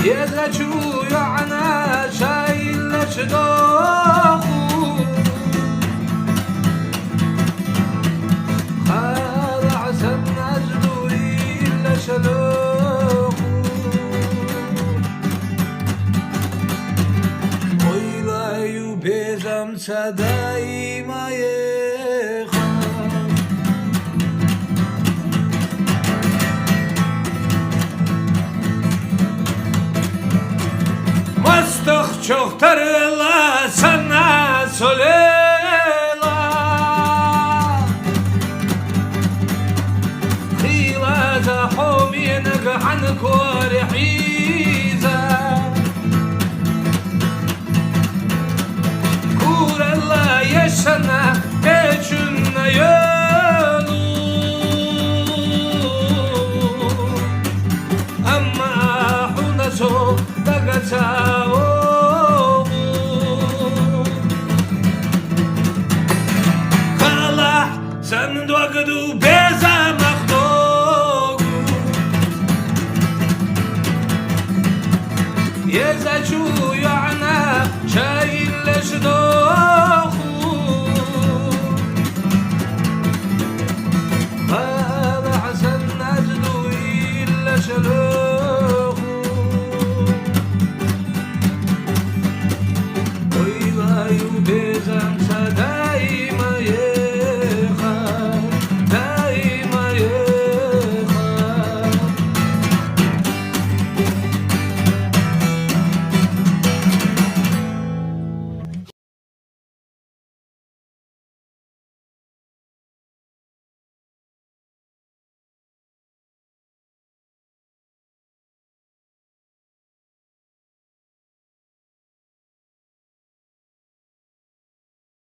يزجو يعنا شايل شدوخو خالع سن أجدوري لشلوخو ويلايو بيزم صداي ما Çoktur la sana solela خيلا زحومينك عنك ورحيزة كور الله يشنا كيشنا يلو أما حنسو دقتاو Sen dogdu bezamah dogu Yezaçu yana şailleş dogu